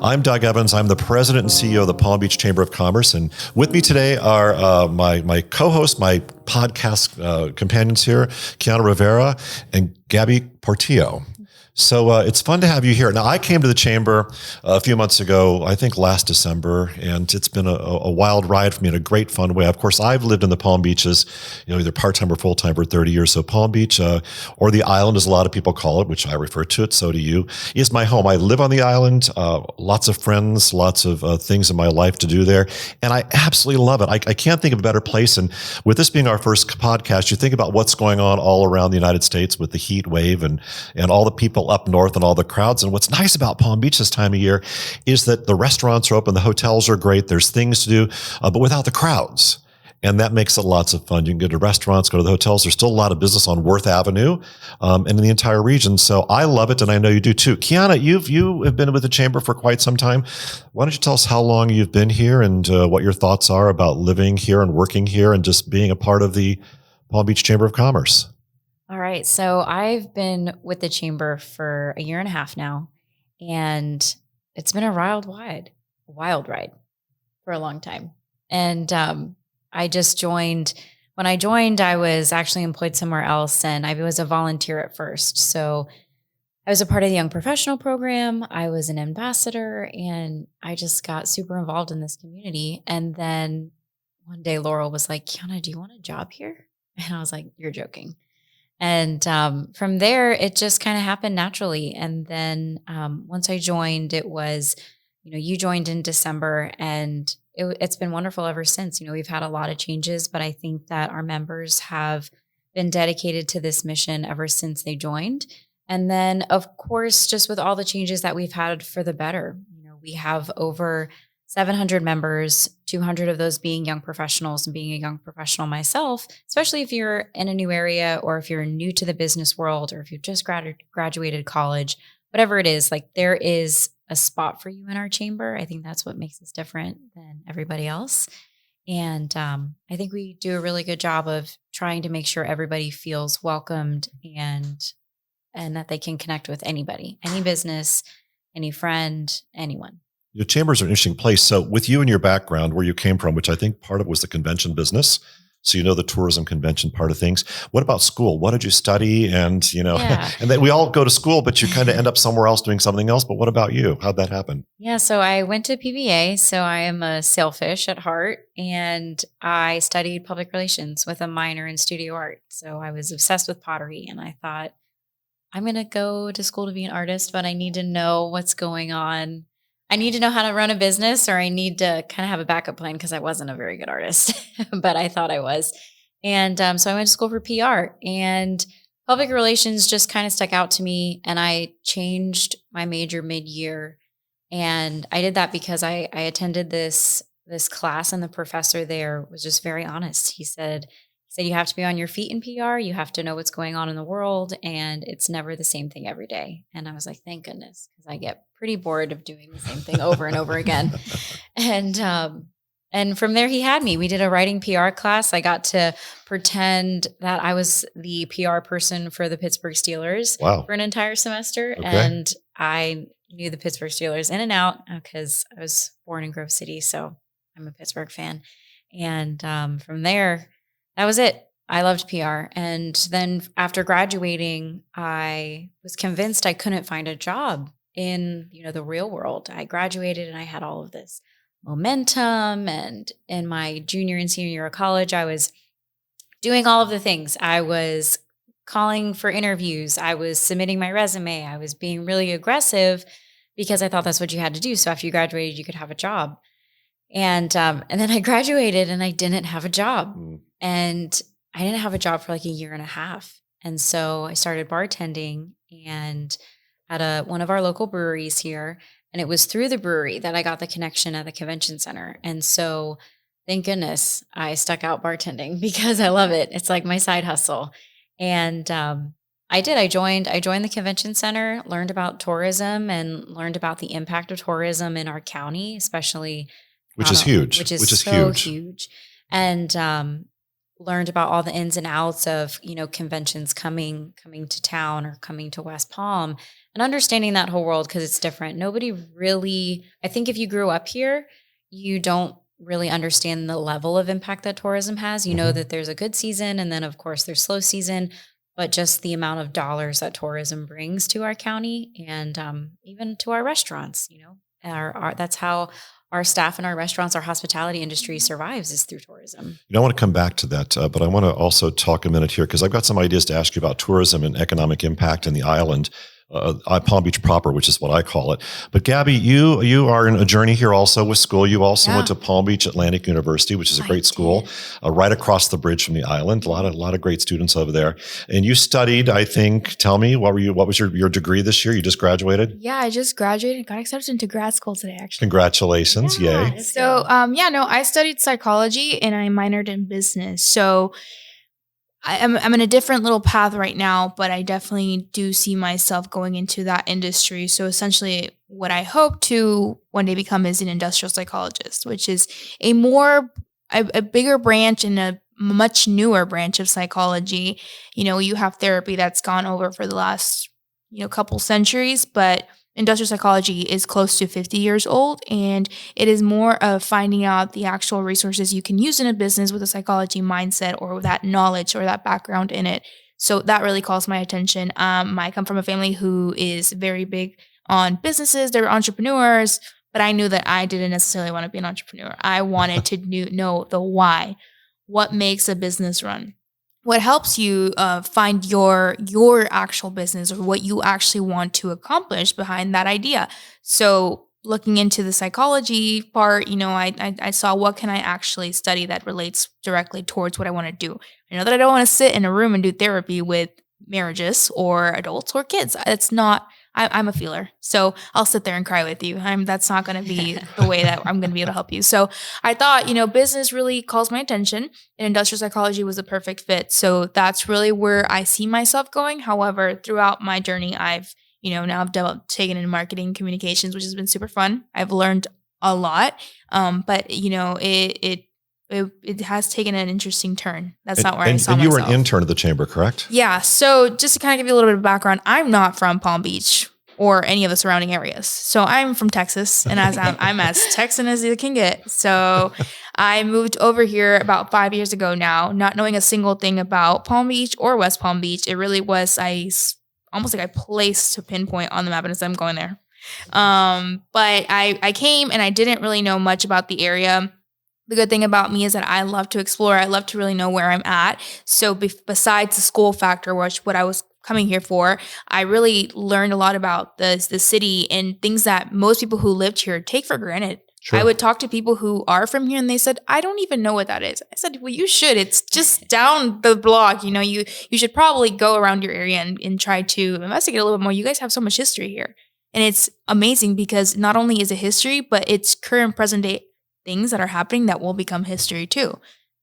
I'm Doug Evans. I'm the president and CEO of the Palm Beach Chamber of Commerce. And with me today are my co-host, my podcast companions here, Kiana Rivera and Gabby Portillo. So it's fun to have you here. Now, I came to the Chamber a few months ago, I think last December, and it's been a wild ride for me in a great fun way. Of course, I've lived in the Palm Beaches, either part-time or full-time for 30 years. So Palm Beach, or the island as a lot of people call it, which I refer to it, so do you, is my home. I live on the island, lots of friends, lots of things in my life to do there, and I absolutely love it. I can't think of a better place. And with this being our first podcast, you think about what's going on all around the United States with the heat wave and all the people up north and all the crowds. And what's nice about Palm Beach this time of year is that the restaurants are open, the hotels are great, there's things to do, but without the crowds. And that makes it lots of fun. You can go to restaurants, go to the hotels. There's still a lot of business on Worth Avenue and in the entire region. So I love it, and I know you do too. Kiana, you have been with the Chamber for quite some time. Why don't you tell us how long you've been here and what your thoughts are about living here and working here and just being a part of the Palm Beach Chamber of Commerce? All right. So I've been with the Chamber for a year and a half now, and it's been a wild ride for a long time. And I just joined. When I joined, I was actually employed somewhere else, and I was a volunteer at first. So I was a part of the Young Professional Program. I was an ambassador, and I just got super involved in this community. And then one day Laurel was like, "Kiana, do you want a job here?" And I was like, "You're joking." And from there, it just kind of happened naturally. And then once I joined, it was, you joined in December, and it's been wonderful ever since. We've had a lot of changes, but I think that our members have been dedicated to this mission ever since they joined. And then, of course, just with all the changes that we've had for the better, we have over 700 members, 200 of those being young professionals, and being a young professional myself, especially if you're in a new area or if you're new to the business world or if you've just graduated college, whatever it is, like there is a spot for you in our chamber. I think that's what makes us different than everybody else. And I think we do a really good job of trying to make sure everybody feels welcomed and that they can connect with anybody, any business, any friend, anyone. Your chambers are an interesting place. So with you and your background, where you came from, which I think part of it was the convention business. So the tourism convention part of things. What about school? What did you study? And, and then we all go to school, but you kind of end up somewhere else doing something else. But what about you? How'd that happen? Yeah, so I went to PBA. So I am a sailfish at heart, and I studied public relations with a minor in studio art. So I was obsessed with pottery, and I thought, I'm going to go to school to be an artist, but I need to know what's going on. I need to know how to run a business, or I need to kind of have a backup plan because I wasn't a very good artist, but I thought I was. And so I went to school for PR, and public relations just kind of stuck out to me. And I changed my major mid-year. And I did that because I attended this class, and the professor there was just very honest. He said, you have to be on your feet in PR. You have to know what's going on in the world, and it's never the same thing every day. And I was like, thank goodness, because I get pretty bored of doing the same thing over and over again. And from there, he had me. We did a writing PR class. I got to pretend that I was the PR person for the Pittsburgh Steelers for an entire semester. Okay. And I knew the Pittsburgh Steelers in and out because I was born in Grove City, so I'm a Pittsburgh fan. And from there, that was it. I loved PR. And then after graduating, I was convinced I couldn't find a job in, the real world. I graduated and I had all of this momentum. And in my junior and senior year of college, I was doing all of the things. I was calling for interviews. I was submitting my resume. I was being really aggressive because I thought that's what you had to do. So after you graduated, you could have a job. And then I graduated and I didn't have a job. And I didn't have a job for like a year and a half. And so I started bartending and at one of our local breweries here. And it was through the brewery that I got the connection at the convention center. And so thank goodness I stuck out bartending because I love it. It's like my side hustle. And I did. I joined the convention center, learned about tourism and learned about the impact of tourism in our county, especially which is huge. Which is so huge. And learned about all the ins and outs of, conventions coming to town or coming to West Palm and understanding that whole world because it's different. Nobody really, I think if you grew up here, you don't really understand the level of impact that tourism has. You know that there's a good season and then of course there's slow season, but just the amount of dollars that tourism brings to our county and even to our restaurants, that's how our staff and our restaurants, our hospitality industry survives is through tourism. I want to come back to that, but I want to also talk a minute here because I've got some ideas to ask you about tourism and economic impact in the island. Palm Beach proper, which is what I call it. But Gabby, you are in a journey here also with school. You also went to Palm Beach Atlantic University, which is a great school, right across the bridge from the island. A lot of great students over there. And you studied, I think. Tell me, what was your degree this year? You just graduated? Yeah, I just graduated. Got accepted into grad school today, actually. Congratulations! Yeah. Yay! So, I studied psychology and I minored in business. So. I'm in a different little path right now, but I definitely do see myself going into that industry. So essentially what I hope to one day become is an industrial psychologist, which is a bigger branch and a much newer branch of psychology. You have therapy that's gone over for the last, couple centuries, but industrial psychology is close to 50 years old, and it is more of finding out the actual resources you can use in a business with a psychology mindset or that knowledge or that background in it. So that really calls my attention. I come from a family who is very big on businesses. They're entrepreneurs, but I knew that I didn't necessarily want to be an entrepreneur. I wanted to know the why. What makes a business run? What helps you find your actual business or what you actually want to accomplish behind that idea? So looking into the psychology part, I saw what can I actually study that relates directly towards what I want to do. I know that I don't want to sit in a room and do therapy with marriages or adults or kids. It's not. I'm a feeler, so I'll sit there and cry with you. That's not going to be the way that I'm going to be able to help you. So I thought, business really calls my attention, and industrial psychology was a perfect fit. So that's really where I see myself going. However, throughout my journey, I've taken in marketing communications, which has been super fun. I've learned a lot, but it has taken an interesting turn. That's not where I saw myself. And you were an intern at the chamber, correct? Yeah. So just to kind of give you a little bit of background, I'm not from Palm Beach or any of the surrounding areas. So I'm from Texas, and I'm as Texan as you can get. So I moved over here about 5 years ago now, not knowing a single thing about Palm Beach or West Palm Beach. It really was almost like I placed to pinpoint on the map, and as I'm going there. But I came and I didn't really know much about the area. The good thing about me is that I love to explore. I love to really know where I'm at. So besides the school factor, which what I was coming here for, I really learned a lot about the city and things that most people who lived here take for granted. Sure. I would talk to people who are from here and they said, I don't even know what that is. I said, well, you should. It's just down the block. You should probably go around your area and try to investigate a little bit more. You guys have so much history here. And it's amazing because not only is it history, but it's current present day things that are happening that will become history too.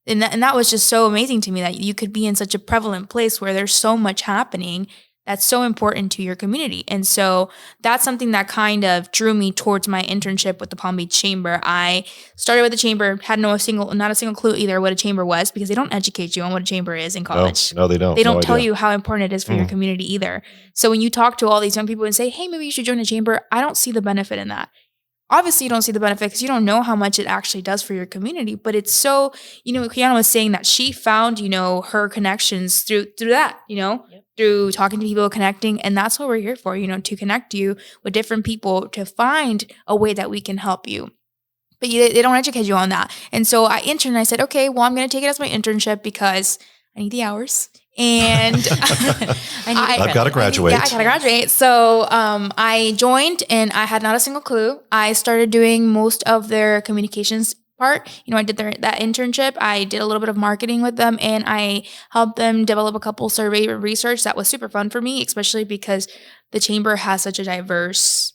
And that was just so amazing to me that you could be in such a prevalent place where there's so much happening that's so important to your community. And so that's something that kind of drew me towards my internship with the Palm Beach Chamber. I started with the chamber, had not a single clue either what a chamber was, because they don't educate you on what a chamber is in college. No, they don't. They don't tell you how important it is for your community either. So when you talk to all these young people and say, hey, maybe you should join a chamber, I don't see the benefit in that. Obviously, you don't see the benefit because you don't know how much it actually does for your community. But it's so, Kiana was saying that she found, her connections through that, through talking to people, connecting. And that's what we're here for, to connect you with different people to find a way that we can help you. But they don't educate you on that. And so I interned. I said, okay, well, I'm going to take it as my internship because I need the hours. And I've got to graduate. I got to graduate. So I joined and I had not a single clue. I started doing most of their communications part. I did that internship. I did a little bit of marketing with them and I helped them develop a couple survey research that was super fun for me, especially because the chamber has such a diverse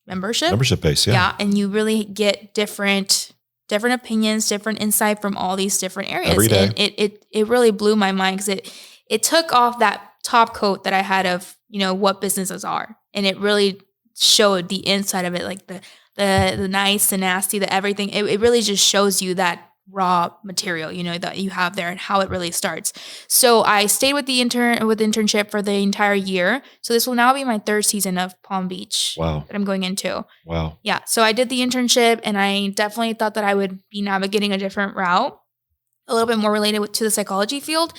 membership base. Yeah. And you really get different opinions, different insight from all these different areas. Every day. And it really blew my mind because it took off that top coat that I had of, what businesses are. And it really showed the inside of it, like the nice, the nasty, the everything. It really just shows you that raw material, that you have there and how it really starts. So I stayed with the internship for the entire year. So this will now be my third season of Palm Beach Wow. that I'm going into. Wow. Yeah. So I did the internship and I definitely thought that I would be navigating a different route, a little bit more related to the psychology field,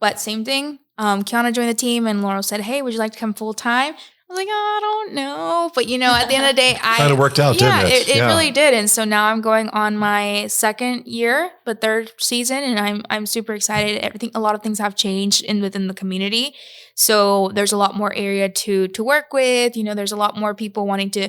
but same thing. Kiana joined the team and Laurel said, "Hey, would you like to come full time?" I was like, "I don't know." But at the end of the day, Kind of worked out, didn't it? It really did. And so now I'm going on my second year, but third season, and I'm super excited. A lot of things have changed within the community. So there's a lot more area to work with. There's a lot more people wanting to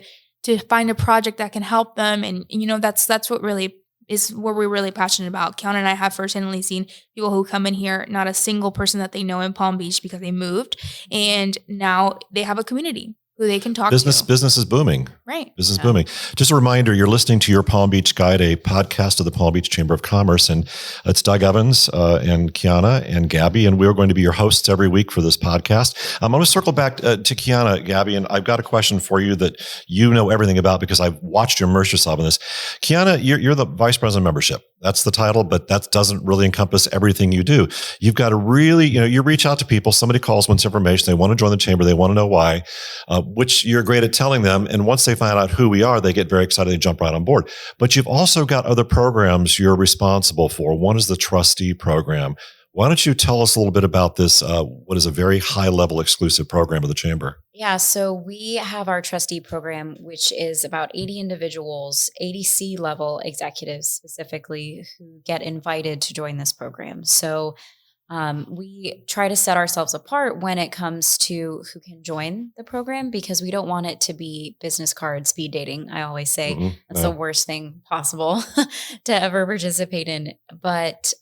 find a project that can help them. And that's what really is what we're really passionate about. Kiana and I have firsthand seen people who come in here, not a single person that they know in Palm Beach because they moved, and now they have a community who they can talk to. Business is booming. Right. Business is booming. Just a reminder, you're listening to Your Palm Beach Guide, a podcast of the Palm Beach Chamber of Commerce. And it's Doug Evans and Kiana and Gabby, and we're going to be your hosts every week for this podcast. I'm going to circle back to Kiana, Gabby, and I've got a question for you that you know everything about because I've watched you immerse yourself in this. Kiana, you're the Vice President of Membership. That's the title, but that doesn't really encompass everything you do. You've got to really, you reach out to people. Somebody calls, wants information. They want to join the chamber. They want to know why, which you're great at telling them. And once they find out who we are, they get very excited. They jump right on board. But you've also got other programs you're responsible for. One is the trustee program. Why don't you tell us a little bit about this, what is a very high-level exclusive program of the chamber? Yeah, so we have our trustee program, which is about 80 individuals, 80 C-level executives specifically, who get invited to join this program. So we try to set ourselves apart when it comes to who can join the program, because we don't want it to be business card speed dating. I always say that's the worst thing possible to ever participate in. But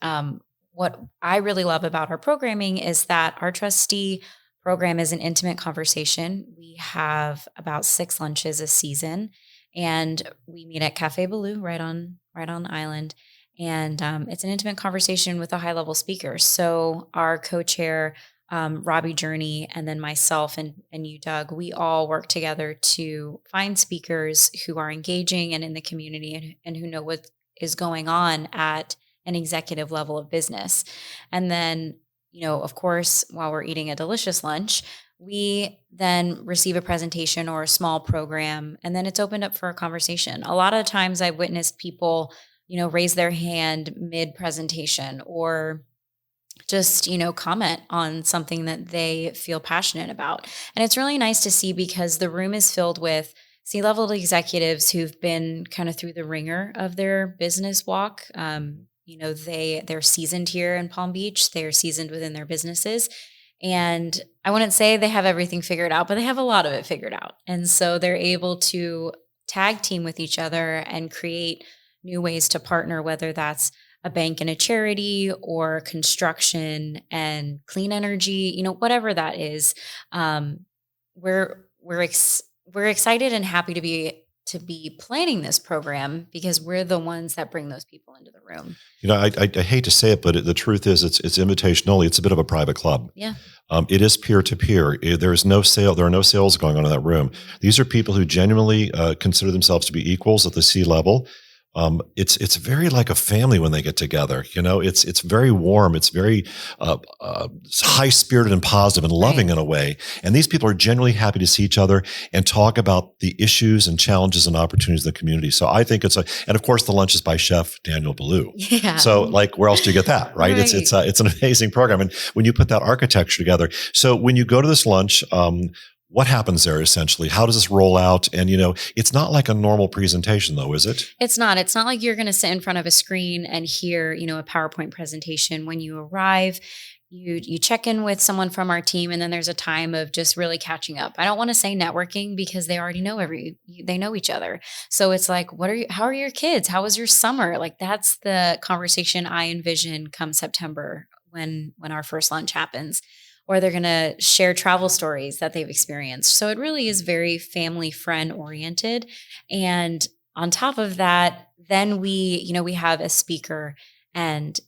what I really love about our programming is that our trustee program is an intimate conversation. We have about 6 lunches a season, and we meet at Cafe Baloo right on the island. And it's an intimate conversation with a high-level speaker. So our co-chair, Robbie Journey, and then myself and you, Doug, we all work together to find speakers who are engaging and in the community and who know what is going on at an executive level of business. And then, of course, while we're eating a delicious lunch, we then receive a presentation or a small program, and then it's opened up for a conversation. A lot of times I've witnessed people, raise their hand mid-presentation or just, comment on something that they feel passionate about. And it's really nice to see because the room is filled with C-level executives who've been kind of through the ringer of their business walk. They're seasoned here in Palm Beach. They're seasoned within their businesses. And I wouldn't say they have everything figured out, but they have a lot of it figured out. And so they're able to tag team with each other and create new ways to partner, whether that's a bank and a charity or construction and clean energy, whatever that is. We're excited and happy to be planning this program because we're the ones that bring those people into the room. I hate to say it, but the truth is it's invitation only. It's a bit of a private club. Yeah. It is peer-to-peer. There is no sale. There are no sales going on in that room. These are people who genuinely consider themselves to be equals at the C level. It's very like a family when they get together. It's very warm. It's very high spirited and positive and loving in a way. And these people are genuinely happy to see each other and talk about the issues and challenges and opportunities in the community. So I think and of course the lunch is by Chef Daniel Ballou. Yeah. So where else do you get that? Right. It's an amazing program. And when you put that architecture together, so when you go to this lunch, what happens there essentially? How does this roll out? And, it's not like a normal presentation though, is it? It's not. It's not like you're going to sit in front of a screen and hear, a PowerPoint presentation. When you arrive, you check in with someone from our team, and then there's a time of just really catching up. I don't want to say networking because they already know they know each other. So it's like, how are your kids? How was your summer? Like that's the conversation I envision come September when our first lunch happens. Or they're going to share travel stories that they've experienced. So it really is very family friend oriented. And on top of that, then we have a speaker, And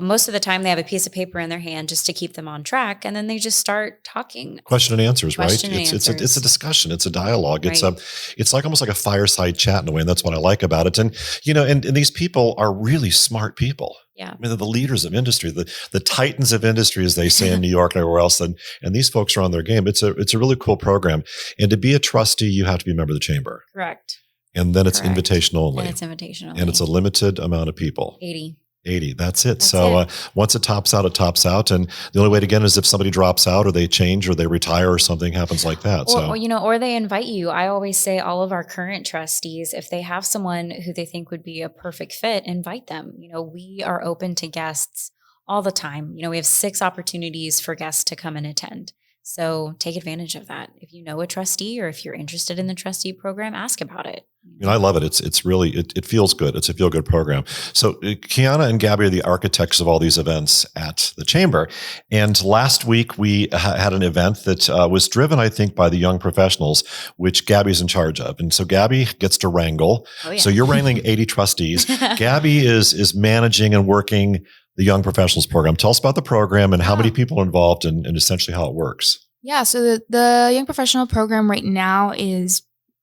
most of the time they have a piece of paper in their hand just to keep them on track. And then they just start talking. Question and answers, right? Question and It's answers. a discussion. It's a dialogue. Right. It's like almost like a fireside chat in a way. And that's what I like about it. And, and these people are really smart people. Yeah. I mean, they're the leaders of industry, the titans of industry, as they say in New York and everywhere else. And these folks are on their game. It's a really cool program. And to be a trustee, you have to be a member of the chamber. Correct. And then it's Correct. invitation only. And it's invitation only. And it's a limited amount of people. 80. That's it. So once it tops out, it tops out. And the only way to get it is if somebody drops out or they change or they retire or something happens like that. Or they invite you. I always say all of our current trustees, if they have someone who they think would be a perfect fit, invite them. We are open to guests all the time. We have 6 opportunities for guests to come and attend. So take advantage of that. If you know a trustee or if you're interested in the trustee program, ask about it. I love it. It's really, it feels good. It's a feel good program. So Kiana and Gabby are the architects of all these events at the chamber. And last week we had an event that was driven, I think, by the young professionals, which Gabby's in charge of. And so Gabby gets to wrangle. Oh, yeah. So you're wrangling 80 trustees. Gabby is managing and working the Young Professionals Program. Tell us about the program and how many people are involved and essentially how it works. Yeah, so the Young Professional Program right now is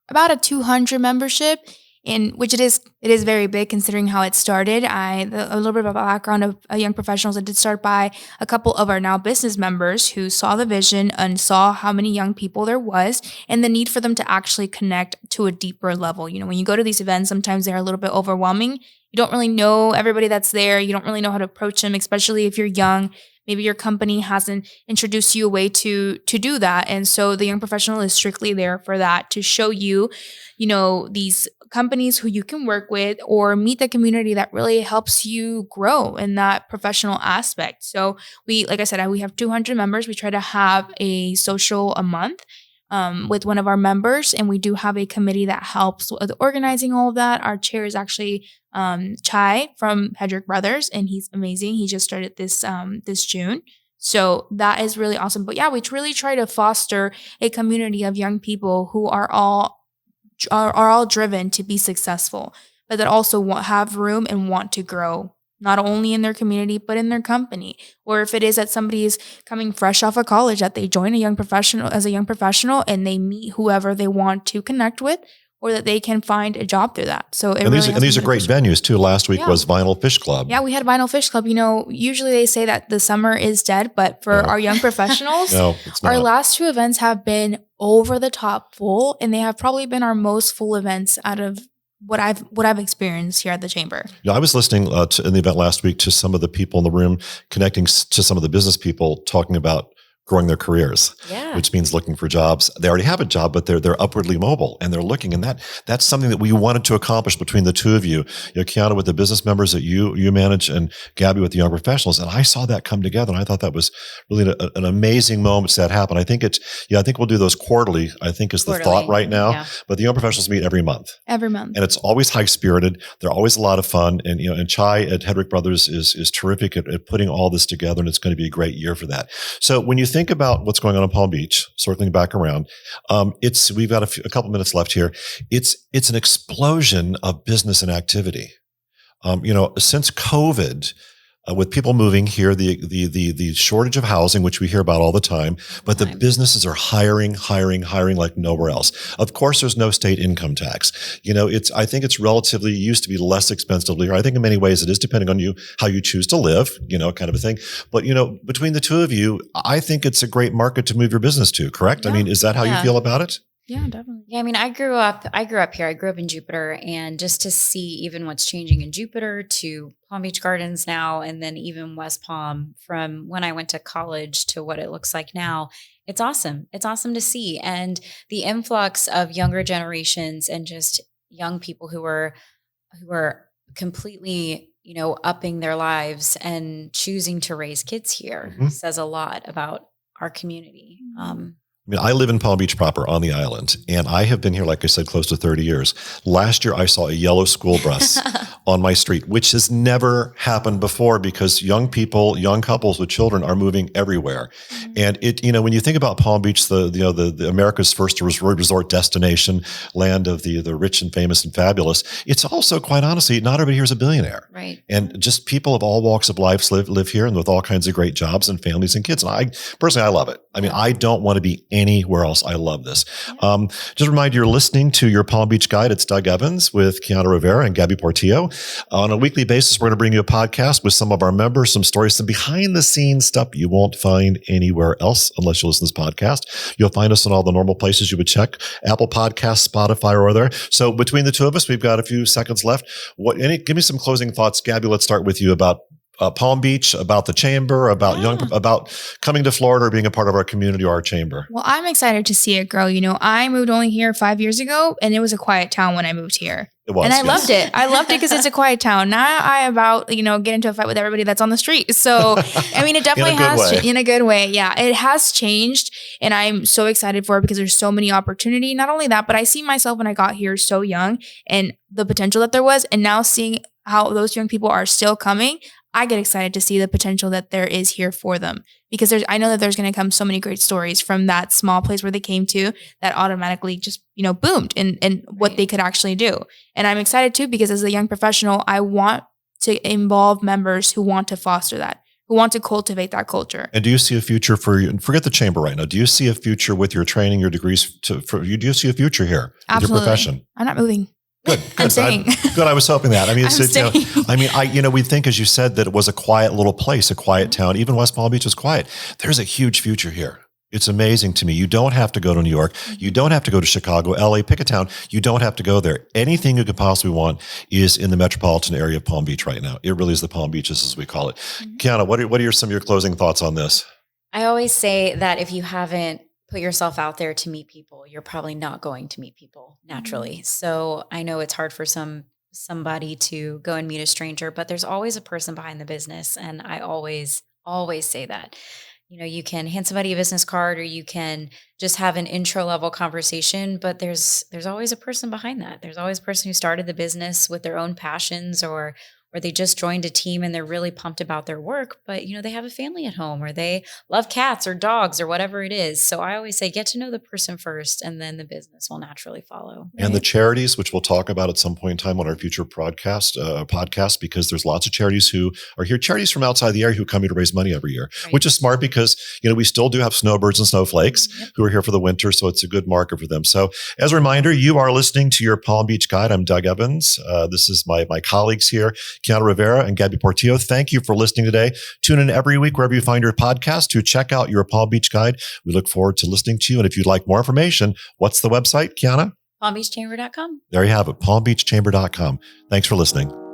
about a 200 membership, in which it is very big considering how it started. A little bit of a background of Young Professionals. It did start by a couple of our now business members who saw the vision and saw how many young people there was and the need for them to actually connect to a deeper level. When you go to these events, sometimes they're a little bit overwhelming. You don't really know everybody that's there. You don't really know how to approach them, especially if you're young. Maybe your company hasn't introduced you a way to do that. And so the Young Professional is strictly there for that, to show you, these companies who you can work with or meet the community that really helps you grow in that professional aspect. So like I said, we have 200 members. We try to have a social a month with one of our members, and we do have a committee that helps with organizing all of that. Our chair is actually Chai from Hedrick Brothers, and he's amazing. He just started this June. So that is really awesome. But yeah, we really try to foster a community of young people who are all driven to be successful, but that also have room and want to grow, not only in their community, but in their company. Or if it is that somebody is coming fresh off of college, that they join a young professional and they meet whoever they want to connect with, or that they can find a job through that. So these are great venues too. Last week was Vinyl Fish Club. Yeah, we had Vinyl Fish Club. Usually they say that the summer is dead, but for our young professionals, no, it's not. Our last 2 events have been over the top full, and they have probably been our most full events out of what I've experienced here at the chamber. Yeah, I was listening in the event last week to some of the people in the room, connecting to some of the business people, talking about growing their careers, which means looking for jobs. They already have a job, but they're upwardly mobile and they're looking. And that's something that we wanted to accomplish between the two of you. Kiana with the business members that you manage, and Gabby with the young professionals. And I saw that come together, and I thought that was really an amazing moment that happened. I think I think we'll do those quarterly. I think is the thought right now. Yeah. But the young professionals meet every month. And it's always high spirited. They're always a lot of fun. And and Chai at Hedrick Brothers is terrific at putting all this together, and it's going to be a great year for that. So when you think about what's going on in Palm Beach, circling back around, we've got a couple minutes left here. It's an explosion of business and activity. Since COVID, with people moving here, the shortage of housing, which we hear about all the time, but the businesses are hiring like nowhere else. Of course, there's no state income tax. I think it's relatively used to be less expensive here. I think in many ways it is, depending on how you choose to live, kind of a thing. But, between the two of you, I think it's a great market to move your business to, correct? Yeah. I mean, is that how you feel about it? Yeah, definitely. Yeah, I mean, I grew up here. I grew up in Jupiter, and just to see even what's changing in Jupiter to Palm Beach Gardens now, and then even West Palm from when I went to college to what it looks like now, it's awesome. It's awesome to see. And the influx of younger generations and just young people who are completely, upping their lives and choosing to raise kids here says a lot about our community. I mean, I live in Palm Beach proper on the island, and I have been here, like I said, close to 30 years. Last year, I saw a yellow school bus on my street, which has never happened before because young people, young couples with children are moving everywhere. And it, when you think about Palm Beach, the America's first resort destination, land of the rich and famous and fabulous, it's also, quite honestly, not everybody here is a billionaire. Right. And just people of all walks of life live here and with all kinds of great jobs and families and kids. And I love it. I mean, I don't want to be anywhere else. I love this. Yeah. Just a reminder, you're listening to your Palm Beach Guide. It's Doug Evans with Kiana Rivera and Gabby Portillo. On a weekly basis, we're going to bring you a podcast with some of our members, some stories, some behind the scenes stuff you won't find anywhere else unless you listen to this podcast. You'll find us in all the normal places you would check, Apple Podcasts, Spotify, or other. So between the two of us, we've got a few seconds left. Give me some closing thoughts. Gabby, let's start with you about Palm Beach, about the chamber, about coming to Florida or being a part of our community or our chamber. Well, I'm excited to see it grow. I moved only here 5 years ago, and it was a quiet town when I moved here. It was, and I loved it. I loved it because it's a quiet town. Now I get into a fight with everybody that's on the street. So, I mean, it definitely has in a good way. Yeah, it has changed, and I'm so excited for it because there's so many opportunity. Not only that, but I see myself when I got here so young and the potential that there was, and now seeing how those young people are still coming. I get excited to see the potential that there is here for them because I know that there's going to come so many great stories from that small place where they came to that automatically just, boomed in what they could actually do. And I'm excited too, because as a young professional, I want to involve members who want to foster that, who want to cultivate that culture. And do you see a future forget the chamber right now. Do you see a future with your training, your degrees do you see a future here with your profession? I'm not moving. Good. I'm staying. Good. I was hoping that. I mean, staying. we think, as you said, that it was a quiet little place, a quiet town. Even West Palm Beach was quiet. There's a huge future here. It's amazing to me. You don't have to go to New York. You don't have to go to Chicago, LA, pick a town. You don't have to go there. Anything you could possibly want is in the metropolitan area of Palm Beach right now. It really is the Palm Beaches, as we call it. Kiana, what are some of your closing thoughts on this? I always say that if you haven't put yourself out there to meet people, you're probably not going to meet people naturally. So I know it's hard for somebody to go and meet a stranger, but there's always a person behind the business. And I always say that, you can hand somebody a business card or you can just have an intro level conversation, but there's always a person behind that. There's always a person who started the business with their own passions or they just joined a team and they're really pumped about their work, but they have a family at home or they love cats or dogs or whatever it is. So I always say, get to know the person first and then the business will naturally follow. And the charities, which we'll talk about at some point in time on our future podcast, because there's lots of charities who are here, charities from outside the area who come here to raise money every year, which is smart because, we still do have snowbirds and snowflakes who are here for the winter. So it's a good marker for them. So as a reminder, you are listening to your Palm Beach Guide. I'm Doug Evans. This is my colleagues here, Kiana Rivera and Gabby Portillo. Thank you for listening today. Tune in every week wherever you find your podcast to check out your Palm Beach Guide. We look forward to listening to you. And if you'd like more information, what's the website, Kiana? PalmBeachChamber.com. There you have it, PalmBeachChamber.com. Thanks for listening.